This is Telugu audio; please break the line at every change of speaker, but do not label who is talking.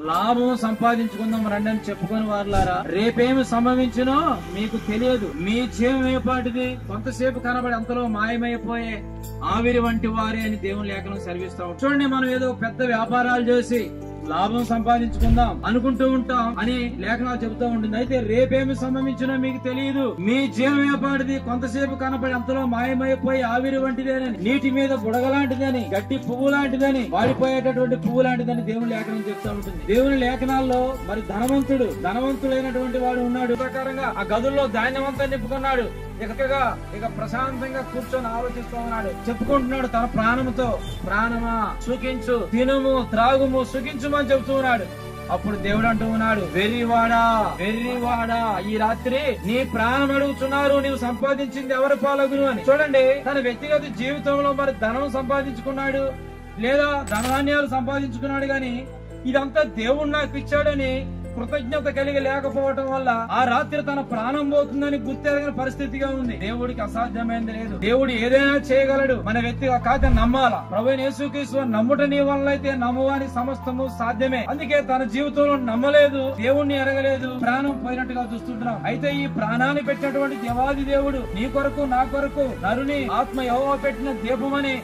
లాభం సంపాదించుకుందాం రండి అని చెప్పుకొని వారులారా, రేపేమి సంభవించునో మీకు తెలియదు. మీ జీవం ఏపాటిది, కొంతసేపు కనబడి అంతలో మాయమైపోయే ఆవిరి వంటి వారే అని దేవుని లేఖనం సెలవిస్తాం. చూడండి, మనం ఏదో పెద్ద వ్యాపారాలు చేసి లాభం సంపాదించుకుందాం అనుకుంటూ ఉంటాం అని లేఖనాలు చెబుతూ ఉంటుంది. అయితే రేపేమి సంభవించినో మీకు తెలియదు. మీ జీవం ఏపాటిది, కొంతసేపు కనపడి అంతలో మాయమైపోయి ఆవిరి వంటిదేనని, నీటి మీద బుడగలాంటిదని, గట్టి పువ్వు లాంటిదని, వాడిపోయేటటువంటి పువ్వు లాంటిదని దేవుని లేఖనం చెప్తూ ఉంటుంది. దేవుని లేఖనాల్లో మరి ధనవంతుడైనటువంటి వాడు ఉన్నాడు. ప్రకారంగా ఆ గదుల్లో ధాన్యమంతా నింపుకున్నాడు. ఇక ప్రశాంతంగా కూర్చొని ఆలోచిస్తూ ఉన్నాడు. చెప్పుకుంటున్నాడు తన ప్రాణముతో, ప్రాణమా సుఖించు, తినుము, త్రాగుము, సుఖించుమని చెబుతూ ఉన్నాడు. అప్పుడు దేవుడు అంటూ ఉన్నాడు, వెర్రివాడా, ఈ రాత్రి నీ ప్రాణం అడుగుతున్నారు, నీవు సంపాదించింది ఎవరి పాలగును అని. చూడండి, తన వ్యక్తిగత జీవితంలో మరి ధనం సంపాదించుకున్నాడు, లేదా ధనధాన్యాలు సంపాదించుకున్నాడు, గాని ఇదంతా దేవుడు నాకు ఇచ్చాడని కృతజ్ఞత కలిగి లేకపోవటం వల్ల ఆ రాత్రి తన ప్రాణం పోతుందని గుర్తెరగని పరిస్థితిగా ఉంది. దేవుడికి అసాధ్యమైంది లేదు. దేవుడు ఏదైనా చేయగలడు. మన వ్యక్తిగా కాక నమ్మాలా. ప్రభువైన యేసుక్రీస్తు నమ్ముట నీ వల్ల అయితే నమ్మువాని సమస్తము సాధ్యమే. అందుకే తన జీవితంలో నమ్మలేదు, దేవుణ్ణి ఎరగలేదు, ప్రాణం పోయినట్టుగా చూస్తుంటున్నాం. అయితే ఈ ప్రాణాన్ని పెట్టినటువంటి దేవాది దేవుడు నీ కొరకు, నా కొరకు, నరుని ఆత్మ యెహోవా పెట్టిన దీపమని